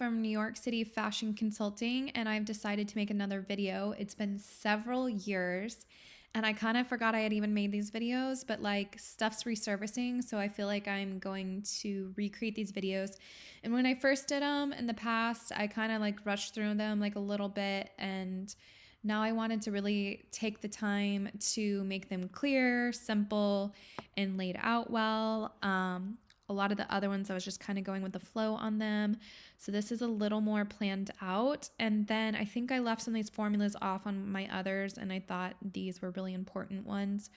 from New York City Fashion Consulting, and I've decided to make another video. It's been several years, and I kind of forgot I had even made these videos, but like stuff's resurfacing, so I feel like I'm going to recreate these videos. And when I first did them in the past, I kind of like rushed through them like a little bit, and now I wanted to really take the time to make them clear, simple, and laid out well. A lot of the other ones I was just kind of going with the flow on them. So this is a little more planned out. And then I think I left some of these formulas off on my others, and I thought these were really important ones.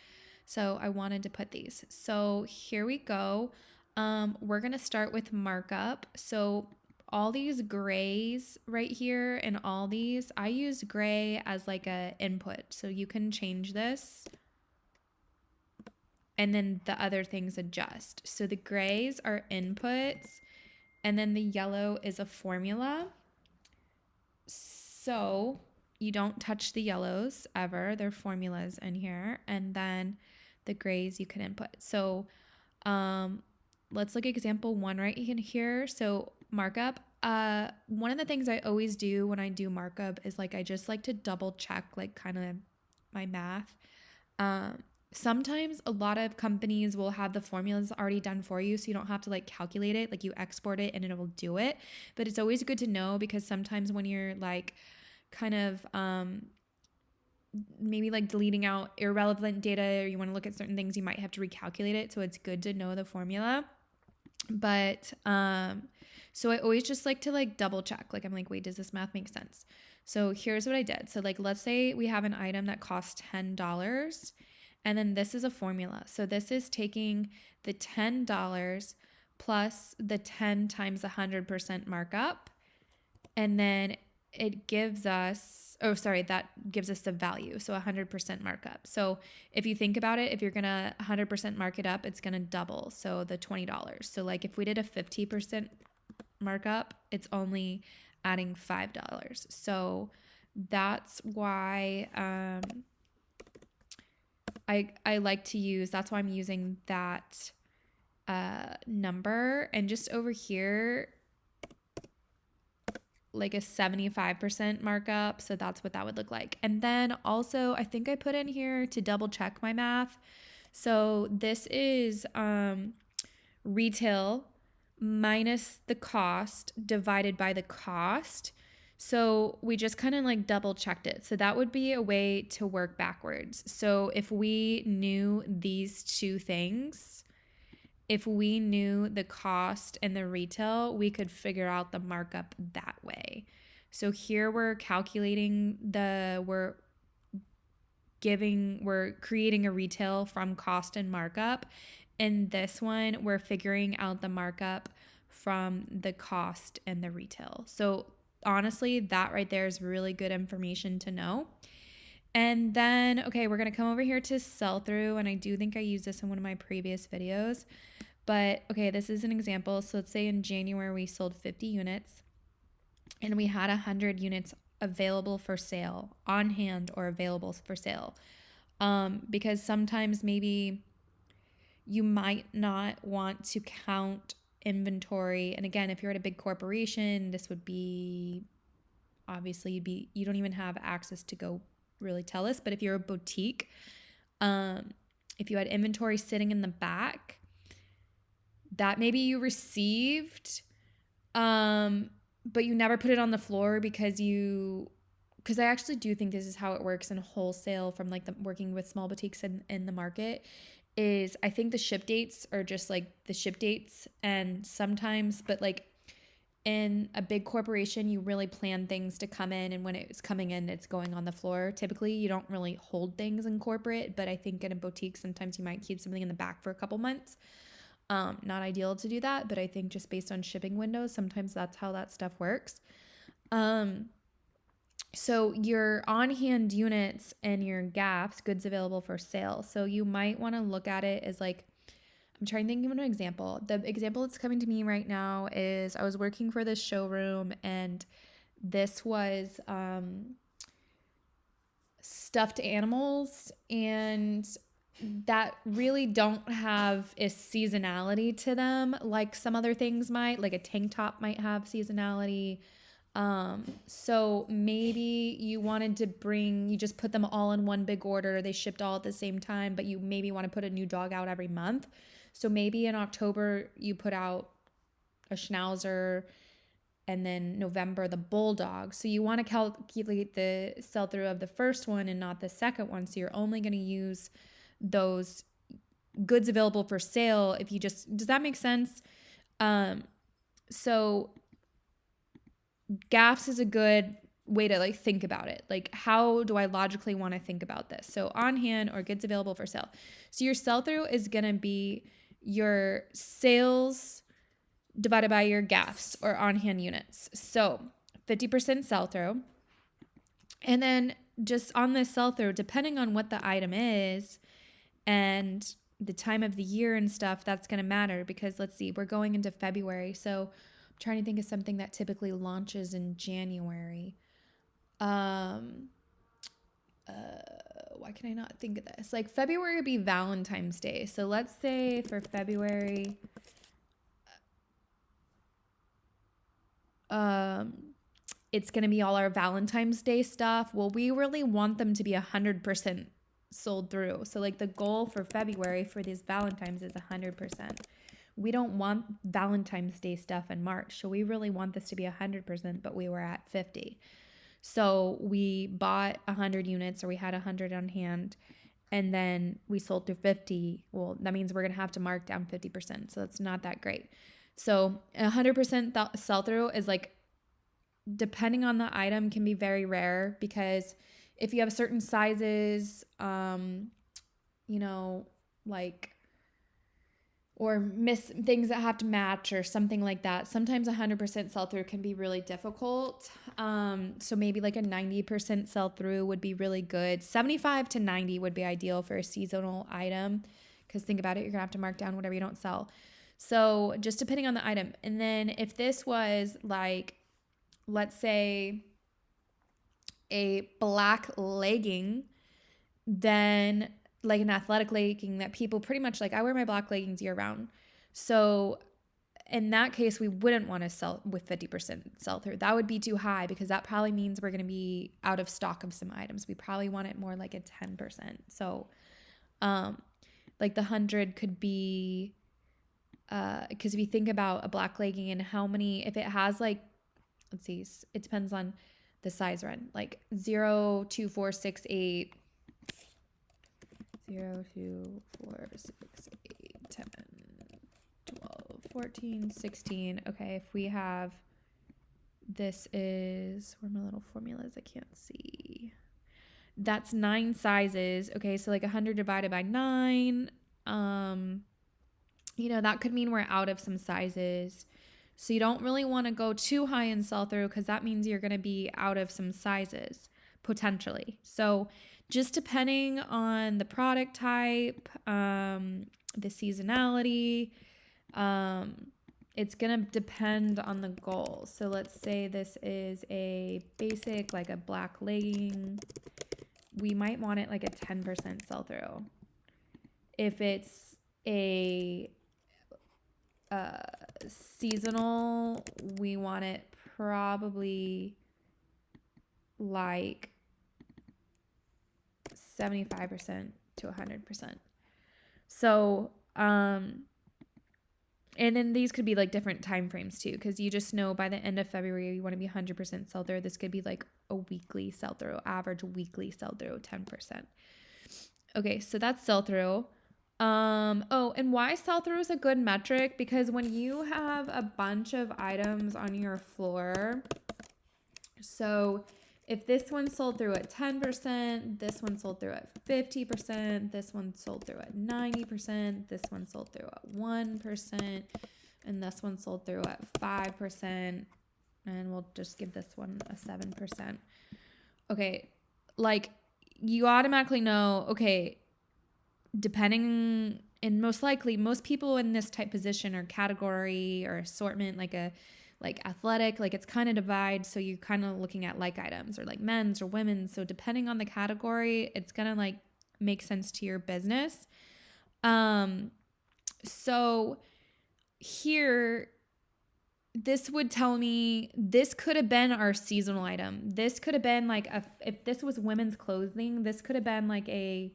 So I wanted to put these. So here we go. We're going to start with markup. So all these grays right here and all these, I use gray as like a input. So you can change this. And then the other things adjust. So the grays are inputs, and then the yellow is a formula. So you don't touch the yellows ever. They're formulas in here. And then the grays you can input. So let's look at example 1 right in here. So markup. One of the things I always do when I do markup is like I just like to double check like kind of my math. Sometimes a lot of companies will have the formulas already done for you, so you don't have to like calculate it. Like you export it and it will do it. But it's always good to know, because sometimes when you're like kind of maybe like deleting out irrelevant data, or you want to look at certain things, you might have to recalculate it. So it's good to know the formula. But so I always just like to like double check. Like I'm like, wait, does this math make sense? So here's what I did. So like let's say we have an item that costs $10. And then this is a formula. So this is taking the $10 plus the 10 times 100% markup. And then it gives us, that gives us the value. So 100% markup. So if you think about it, if you're going to 100% mark it up, it's going to double. So the $20. So like if we did a 50% markup, it's only adding $5. So that's why, I like to use, that's why I'm using that number. And just over here, like a 75% markup. So that's what that would look like. And then also, I think I put in here to double check my math. So this is retail minus the cost divided by the cost. So we just kind of like double checked it. So that would be a way to work backwards. So if we knew these two things, if we knew the cost and the retail, we could figure out the markup that way. So here we're calculating we're creating a retail from cost and markup. In this one, we're figuring out the markup from the cost and the retail. So honestly, that right there is really good information to know. And then, okay, we're going to come over here to sell through. And I do think I used this in one of my previous videos. But okay, this is an example. So let's say in January, we sold 50 units and we had 100 units available for sale, on hand or available for sale. Because sometimes maybe you might not want to count inventory. And again, if you're at a big corporation, this would be, obviously you don't even have access to go really tell us. But if you're a boutique, if you had inventory sitting in the back that maybe you received, but you never put it on the floor because I actually do think this is how it works in wholesale from like working with small boutiques in the market, is I think the ship dates are just like the ship dates. And sometimes, but like in a big corporation, you really plan things to come in, and when it's coming in, it's going on the floor. Typically, you don't really hold things in corporate, but I think in a boutique, sometimes you might keep something in the back for a couple months. Not ideal to do that, but I think just based on shipping windows, sometimes that's how that stuff works. So your on-hand units and your gaps, goods available for sale. So you might want to look at it as like, I'm trying to think of an example. The example that's coming to me right now is I was working for this showroom, and this was stuffed animals, and that really don't have a seasonality to them like some other things might, like a tank top might have seasonality. So maybe you wanted to you just put them all in one big order. They shipped all at the same time, but you maybe want to put a new dog out every month. So maybe in October you put out a Schnauzer, and then November the Bulldog. So you want to calculate the sell through of the first one and not the second one. So you're only going to use those goods available for sale if you just, does that make sense? So gaps is a good way to like think about it. Like, how do I logically want to think about this? So on hand or goods available for sale. So your sell through is going to be your sales divided by your gaps or on hand units. So 50% sell through. And then just on this sell through, depending on what the item is and the time of the year and stuff, that's going to matter because let's see, we're going into February. So I'm trying to think of something that typically launches in January. Why can I not think of this? Like February would be Valentine's Day. So let's say for February, it's going to be all our Valentine's Day stuff. Well, we really want them to be 100% sold through. So like the goal for February for these Valentines is 100%. We don't want Valentine's Day stuff in March. So we really want this to be 100%, but we were at 50. So we bought 100 units, or we had 100 on hand, and then we sold through 50. Well, that means we're going to have to mark down 50%. So that's not that great. So 100% sell through is like, depending on the item, can be very rare because if you have certain sizes, like, or miss things that have to match or something like that, sometimes 100% sell through can be really difficult. So maybe like a 90% sell through would be really good. 75 to 90 would be ideal for a seasonal item because think about it, you're gonna have to mark down whatever you don't sell. So just depending on the item. And then if this was like, let's say a black legging, then like an athletic legging that people pretty much like, I wear my black leggings year round. So in that case, we wouldn't want to sell with 50% sell through. That would be too high because that probably means we're going to be out of stock of some items. We probably want it more like a 10%. So like the 100 could be, because if you think about a black legging and how many, if it has like, let's see, it depends on the size run, like 0, 2, 4, 6, 8, 0, 2, 4, 6, 8, 10, 12, 14, 16. Okay, if we have, this is, where are my little formulas? I can't see. That's 9 sizes. Okay, so like 100 divided by 9. That could mean we're out of some sizes. So you don't really want to go too high in sell through because that means you're going to be out of some sizes potentially. So just depending on the product type, the seasonality, it's going to depend on the goal. So let's say this is a basic, like a black legging. We might want it like a 10% sell through. If it's a seasonal, we want it probably like 75% to 100%. So, and then these could be like different time frames too, because you just know by the end of February, you want to be 100% sell through. This could be like a weekly sell through, average weekly sell through, 10%. Okay, so that's sell through. And why sell through is a good metric, because when you have a bunch of items on your floor, so if this one sold through at 10%, this one sold through at 50%, this one sold through at 90%, this one sold through at 1%, and this one sold through at 5%, and we'll just give this one a 7%. Okay, like you automatically know, okay, depending, and most likely most people in this type position or category or assortment, like athletic, like it's kind of divide. So you're kind of looking at like items or like men's or women's. So depending on the category, it's going to like makes sense to your business. So here, this would tell me this could have been our seasonal item. This could have been like, if this was women's clothing, this could have been like a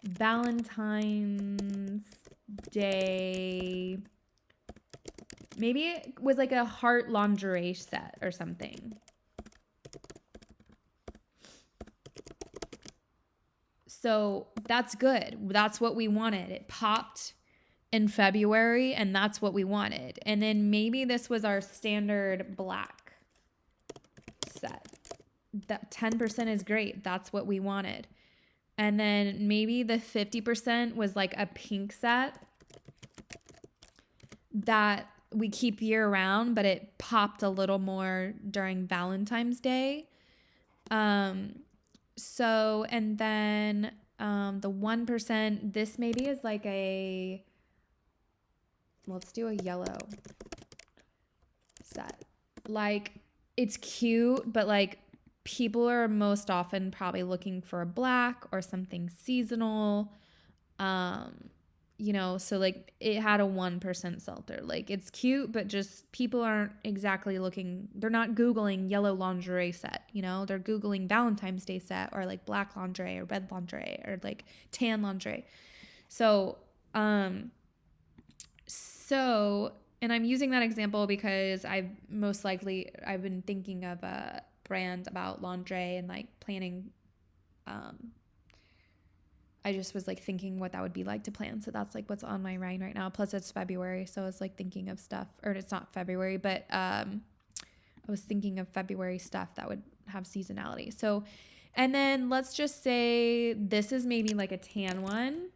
Valentine's Day. Maybe it was like a heart lingerie set or something. So that's good. That's what we wanted. It popped in February, and that's what we wanted. And then maybe this was our standard black set. That 10% is great. That's what we wanted. And then maybe the 50% was like a pink set that we keep year round, but it popped a little more during Valentine's Day. So, and then the 1%, this maybe is like a, let's do a yellow set. Like, it's cute, but like people are most often probably looking for a black or something seasonal. So like it had a 1% sell-through. Like, it's cute, but just people aren't exactly looking, they're not Googling yellow lingerie set, they're Googling Valentine's Day set or like black lingerie or red lingerie or like tan lingerie. And I'm using that example because I've been thinking of a brand about lingerie and like planning. I just was like thinking what that would be like to plan. So that's like what's on my mind right now. Plus it's February. So I was like thinking of stuff, or it's not February, but I was thinking of February stuff that would have seasonality. So, and then let's just say this is maybe like a tan one,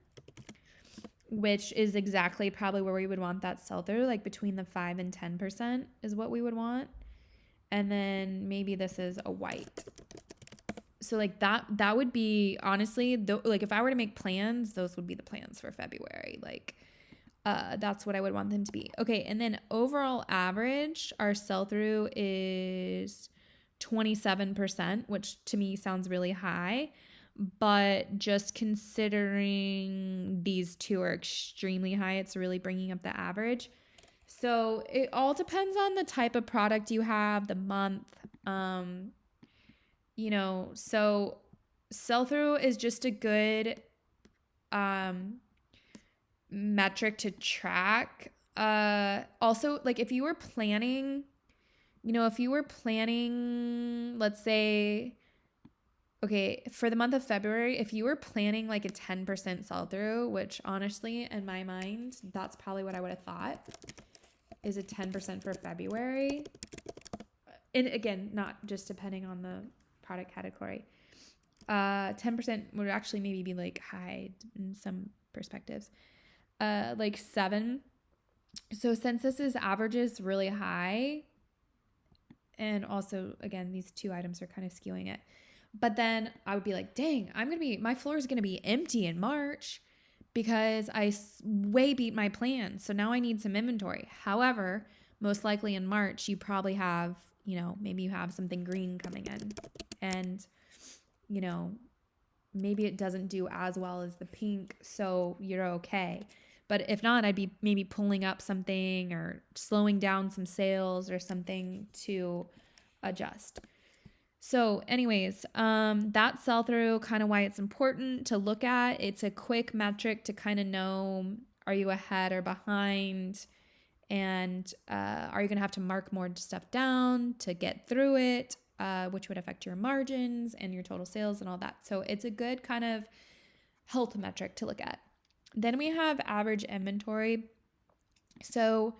which is exactly probably where we would want that sell through, like between the 5 and 10% is what we would want. And then maybe this is a white. So like that would be, honestly, like if I were to make plans, those would be the plans for February. Like that's what I would want them to be. Okay, and then overall average, our sell-through is 27%, which to me sounds really high. But just considering these two are extremely high, it's really bringing up the average. So it all depends on the type of product you have, the month. So sell-through is just a good metric to track. Also, like if you were planning, let's say, okay, for the month of February, if you were planning like a 10% sell-through, which honestly, in my mind, that's probably what I would have thought is a 10% for February. And again, not just depending on the product category. 10% would actually maybe be like high in some perspectives. Like 7. So since this is averages really high, and also again, these two items are kind of skewing it. But then I would be like, dang, my floor is going to be empty in March because I way beat my plan. So now I need some inventory. However, most likely in March, you probably have, maybe you have something green coming in and, maybe it doesn't do as well as the pink. So you're okay. But if not, I'd be maybe pulling up something or slowing down some sales or something to adjust. So anyways, that sell through, kind of why it's important to look at. It's a quick metric to kind of know, are you ahead or behind? And are you going to have to mark more stuff down to get through it, which would affect your margins and your total sales and all that. So it's a good kind of health metric to look at. Then we have average inventory. So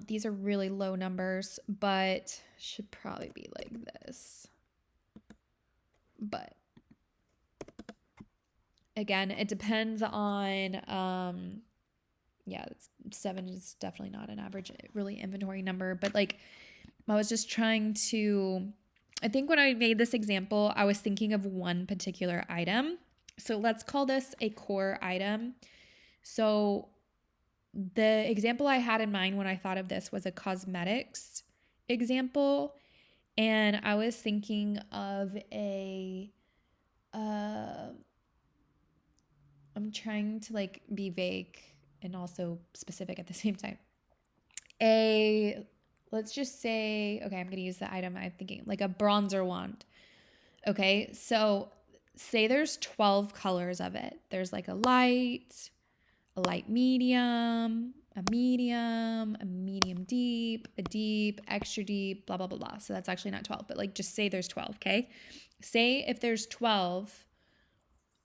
these are really low numbers, but should probably be like this. But again, it depends on, 7 is definitely not an average really inventory number, but like I was just trying to, I think when I made this example, I was thinking of one particular item. So let's call this a core item. So the example I had in mind when I thought of this was a cosmetics example. And I was thinking of a I'm trying to like be vague and also specific at the same time. Let's just say, okay, I'm going to use the item I'm thinking, like a bronzer wand. Okay, so say there's 12 colors of it. There's like a light medium, a medium deep, a deep, extra deep, blah, blah, blah, blah. So that's actually not 12, but like just say there's 12, okay? Say if there's 12,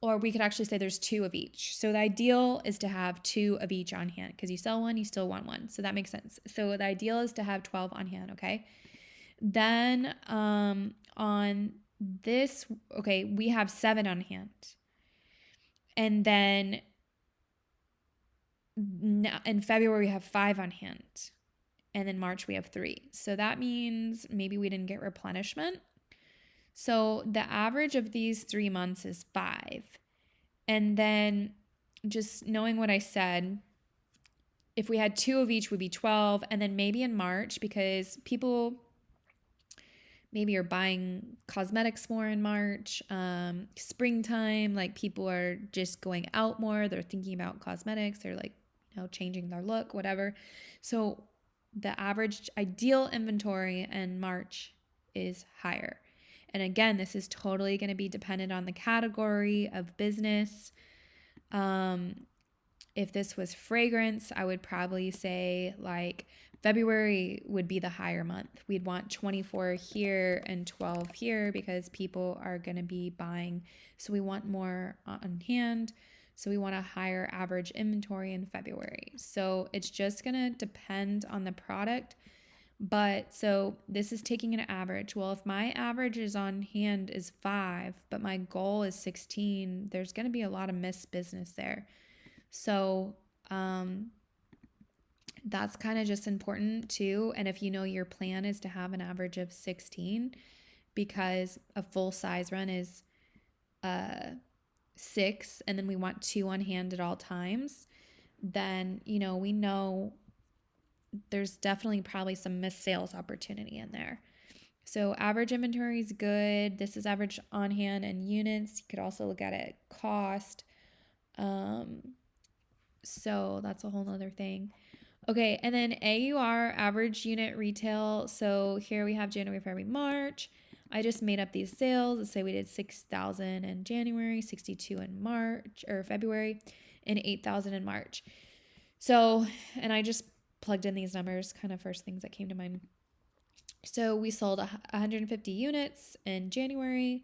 or we could actually say there's 2 of each. So the ideal is to have 2 of each on hand because you sell one, you still want one. So that makes sense. So the ideal is to have 12 on hand, okay? Then on this, okay, we have 7 on hand. And then in February, we have 5 on hand. And then March, we have 3. So that means maybe we didn't get replenishment. So the average of these 3 months is 5. And then just knowing what I said, if we had 2 of each would be 12. And then maybe in March, because people maybe are buying cosmetics more in March, springtime, like people are just going out more. They're thinking about cosmetics. They're like, changing their look, whatever. So the average ideal inventory in March is higher. And again, this is totally going to be dependent on the category of business. If this was fragrance, I would probably say like February would be the higher month. We'd want 24 here and 12 here because people are going to be buying. So we want more on hand. So we want a higher average inventory in February. So it's just going to depend on the product. But so this is taking an average. Well, if my average is on hand is 5, but my goal is 16, there's going to be a lot of missed business there. So that's kind of just important too. And if your plan is to have an average of 16, because a full size run is 6, and then we want 2 on hand at all times, then we know there's definitely probably some missed sales opportunity in there. So average inventory is good. This is average on hand and units. You could also look at it cost. So that's a whole nother thing. Okay, and then AUR, average unit retail. So here we have January, February, March. I just made up these sales. Let's say we did 6,000 in January, 62 in March or February, and 8,000 in March. So, and I just plugged in these numbers, kind of first things that came to mind. So we sold 150 units in January.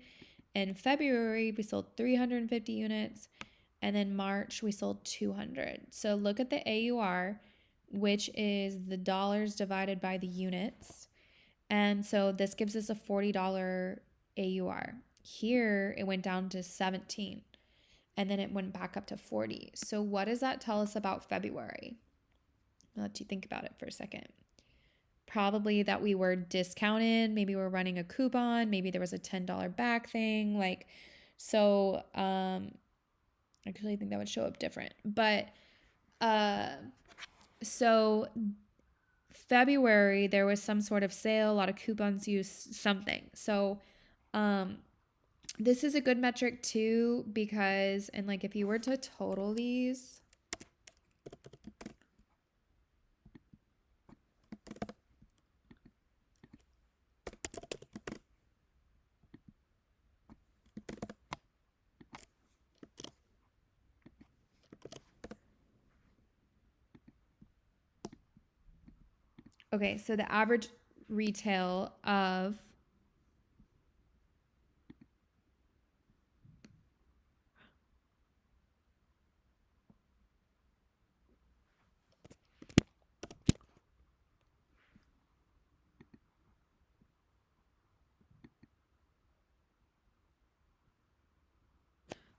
In February, we sold 350 units. And then March, we sold 200. So look at the AUR, which is the dollars divided by the units. And so this gives us a $40 AUR. Here, it went down to 17. And then it went back up to 40. So what does that tell us about February? I'll let you think about it for a second. Probably that we were discounted. Maybe we're running a coupon. Maybe there was a $10 back thing. So actually, I think that would show up different. But so February, there was some sort of sale, a lot of coupons used, something. So this is a good metric too, because, and if you were to total these, okay, so the average retail of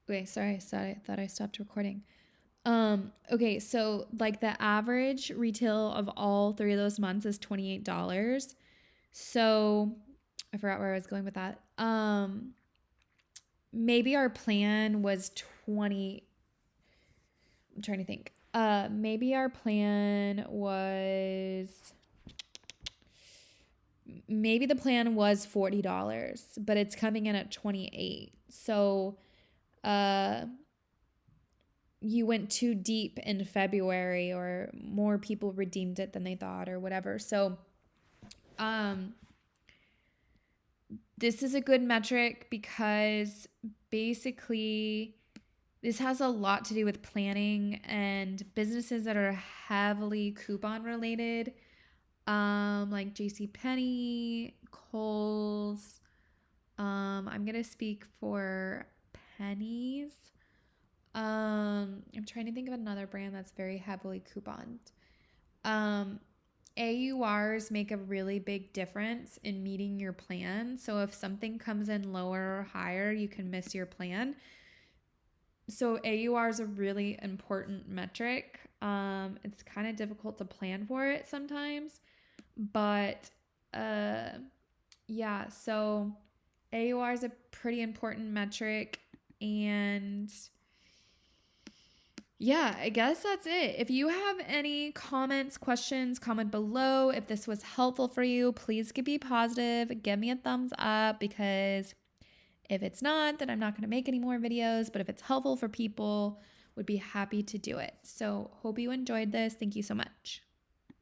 okay, sorry, I thought I stopped recording. Okay, so the average retail of all 3 of those months is $28. So I forgot where I was going with that. Maybe our plan was 20. I'm trying to think. Maybe our plan was the plan was $40, but it's coming in at 28. So you went too deep in February or more people redeemed it than they thought or whatever. So, this is a good metric because basically this has a lot to do with planning and businesses that are heavily coupon related, like JCPenney, Kohl's. I'm gonna speak for Pennies. I'm trying to think of another brand that's very heavily couponed. Um, AURs make a really big difference in meeting your plan. So if something comes in lower or higher, you can miss your plan. So AUR is a really important metric. It's kind of difficult to plan for it sometimes, but yeah, so AUR is a pretty important metric. And yeah, I guess that's it. If you have any comments, questions, comment below. If this was helpful for you, please be positive. Give me a thumbs up, because if it's not, then I'm not going to make any more videos. But if it's helpful for people, would be happy to do it. So hope you enjoyed this. Thank you so much.